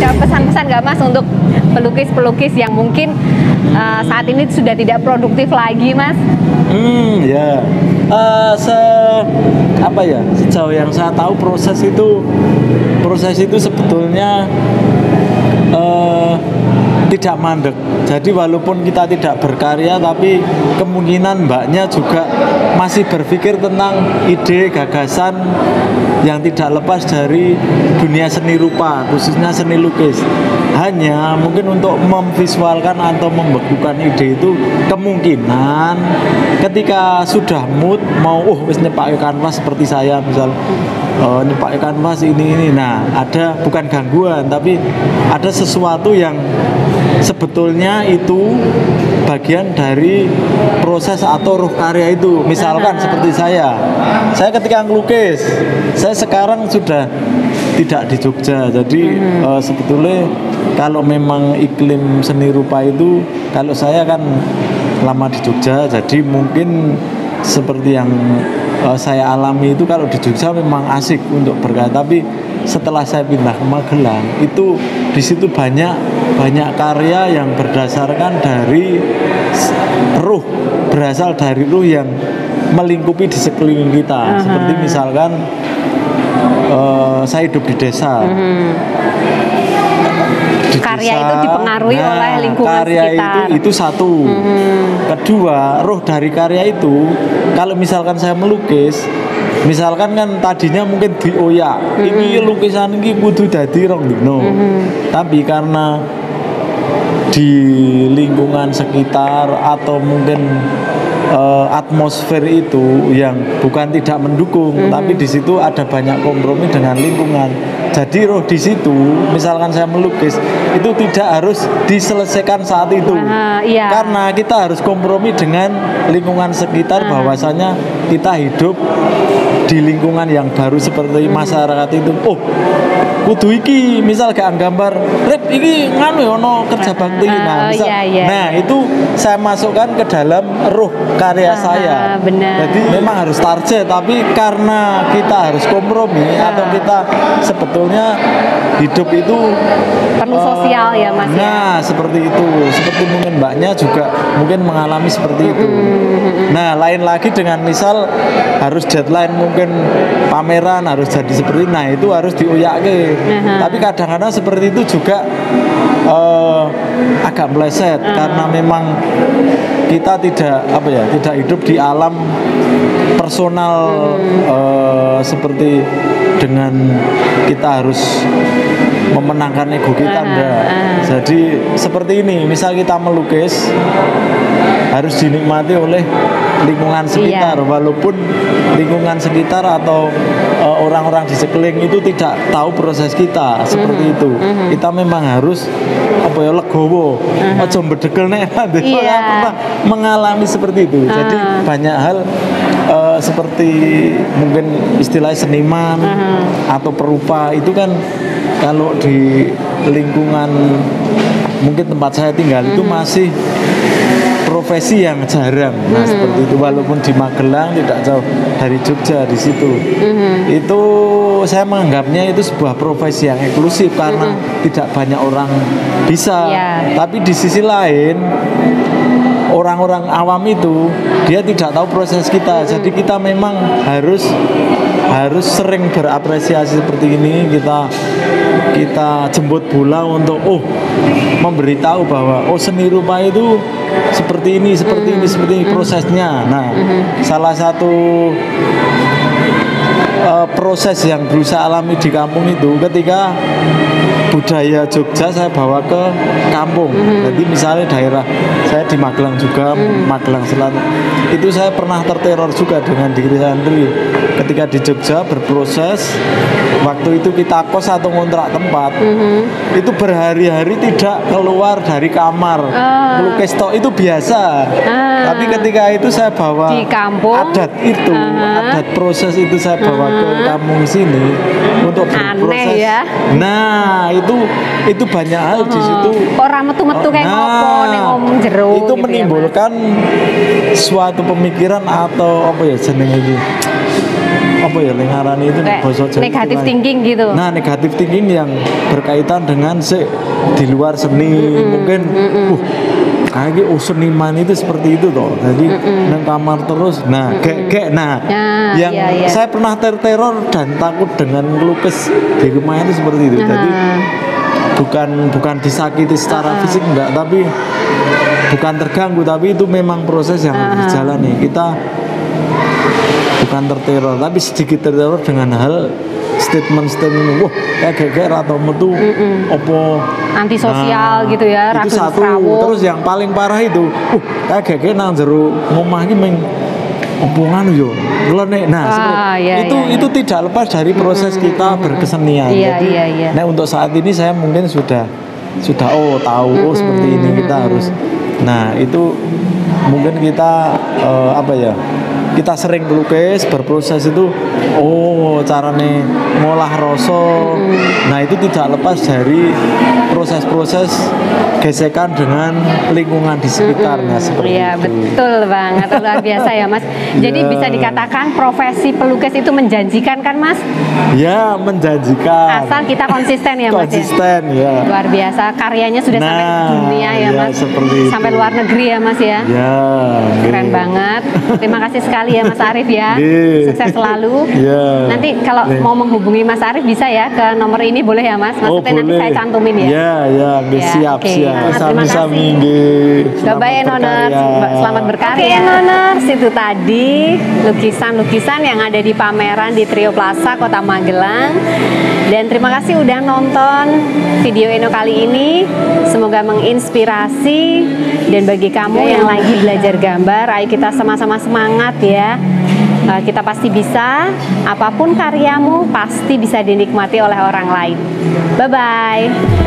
ada pesan-pesan nggak Mas untuk pelukis-pelukis yang mungkin saat ini sudah tidak produktif lagi, Mas? Ya, sejauh yang saya tahu proses itu sebetulnya tidak mandek. Jadi walaupun kita tidak berkarya, tapi kemungkinan mbaknya juga masih berpikir tentang ide, gagasan yang tidak lepas dari dunia seni rupa, khususnya seni lukis. Hanya mungkin untuk memvisualkan atau membekukan ide itu kemungkinan ketika sudah mood mau wis nyepak kanvas seperti saya misal nyepak kanvas ini. Nah, ada bukan gangguan tapi ada sesuatu yang sebetulnya itu bagian dari proses atau ruh karya itu. Misalkan seperti saya ketika ngelukis, saya sekarang sudah tidak di Jogja. Jadi sebetulnya kalau memang iklim seni rupa itu, kalau saya kan lama di Jogja, jadi mungkin seperti yang saya alami itu kalau di Jogja memang asik untuk berkarya. Tapi setelah saya pindah ke Magelang, itu di situ banyak karya yang berdasarkan dari ruh, berasal dari ruh yang melingkupi di sekeliling kita. Seperti misalkan saya hidup di desa. Karya itu dipengaruhi oleh lingkungan karya sekitar. Itu satu. Kedua, ruh dari karya itu, kalau misalkan saya melukis, misalkan kan tadinya mungkin dioyak, ini lukisan ini kudu dadi rong dino. Tapi karena di lingkungan sekitar atau mungkin atmosfer itu yang bukan tidak mendukung, tapi di situ ada banyak kompromi dengan lingkungan. Jadi roh di situ, misalkan saya melukis, itu tidak harus diselesaikan saat itu, karena kita harus kompromi dengan lingkungan sekitar, bahwasanya kita hidup di lingkungan yang baru seperti masyarakat itu. Oh, kudu iki, misal gak gambar, rip iki nganu ono kerja bakti. Nah, misal, nah itu saya masukkan ke dalam ruh karya saya. Benar. Jadi memang harus target, tapi karena kita harus kompromi atau kita sebetulnya hidup itu perlu sosial ya Mas. Nah, seperti itu. Seperti mungkin mbaknya juga mungkin mengalami seperti itu. Nah, lain lagi dengan misal harus deadline mungkin pameran harus jadi seperti, nah itu harus diuyake. Tapi kadang-kadang seperti itu juga agak meleset karena memang kita tidak hidup di alam personal seperti dengan kita harus memenangkan ego kita enggak. Jadi seperti ini, misal kita melukis harus dinikmati oleh lingkungan sekitar, walaupun lingkungan sekitar atau orang-orang di sekeliling itu tidak tahu proses kita seperti itu. Kita memang harus legowo, aja mbedegel nek pernah mengalami seperti itu. Jadi banyak hal seperti mungkin istilahnya seniman atau perupa itu kan kalau di lingkungan mungkin tempat saya tinggal itu masih profesi yang jarang. Nah seperti itu, walaupun di Magelang tidak jauh dari Jogja di situ. Itu saya menganggapnya itu sebuah profesi yang eksklusif karena tidak banyak orang bisa. Tapi di sisi lain orang-orang awam itu dia tidak tahu proses kita. Jadi kita memang harus sering berapresiasi seperti ini. Kita jemput bola untuk memberitahu bahwa seni rupa itu seperti ini prosesnya. Nah, salah satu proses yang berusaha alami di kampung itu ketika budaya Jogja saya bawa ke kampung. Jadi misalnya daerah saya di Magelang juga, Magelang Selatan, itu saya pernah terteror juga dengan diri sendiri. Ketika di Jogja berproses, waktu itu kita kos atau ngontrak tempat, itu berhari-hari tidak keluar dari kamar, melukis tok itu biasa. Tapi ketika itu saya bawa di kampung, adat itu, adat proses itu saya bawa ke kampung sini untuk berproses. Aneh ya. Nah, itu banyak hal di situ. Orang metu-metu kayak ngopo ning omong jero. Itu gitu menimbulkan suatu pemikiran atau jenenge iki. apa ya lengaran itu Kayak basa Jawa negative itu, thinking gitu. Nah, negatif thinking yang berkaitan dengan di luar seni mungkin kayak seniman itu seperti itu toh. Jadi nang kamar terus. Nah, kayak yang iya. saya pernah teror dan takut dengan melukis di rumah itu seperti itu. Jadi bukan disakiti secara fisik enggak, tapi bukan terganggu, tapi itu memang proses yang berjalan nih. Kita bukan terteror, tapi sedikit terteror dengan hal statement wah kayak atau metu opo antisosial gitu ya, itu Ragil satu. Prawo. Terus yang paling parah itu kayak nang jero ngomah iki meng omongan yo ngelenek. Nah, itu tidak lepas dari proses kita berkesenian. Jadi nah untuk saat ini saya mungkin sudah tahu seperti ini kita harus. Nah, itu mungkin kita apa ya? Kita sering melukis, berproses itu carane ngolah rasa. Nah, itu tidak lepas dari proses-proses gesekan dengan lingkungan di sekitarnya seperti Iya, itu. betul banget, luar biasa ya Mas. Jadi bisa dikatakan profesi pelukis itu menjanjikan kan Mas? Ya, menjanjikan. Asal kita konsisten ya Mas. Konsisten ya. Luar biasa, karyanya sudah sampai ke dunia ya Mas. Sampai luar negeri ya Mas ya. Ya. Keren banget. Terima kasih sekali ya Mas Arief ya. Sukses selalu. Nanti kalau mau menghubungi Mas Arief bisa ya ke nomor ini, boleh ya Mas? Maksudnya nanti saya cantumin ya. Siap. Terima kasih. Bye-bye Enoners, selamat berkarya. Enoners, itu tadi lukisan-lukisan yang ada di pameran di Trio Plaza Kota Magelang. Dan terima kasih udah nonton video Eno kali ini. Semoga menginspirasi, dan bagi kamu yang lagi belajar gambar, ayo kita sama-sama semangat ya. Kita pasti bisa, apapun karyamu pasti bisa dinikmati oleh orang lain. Bye-bye.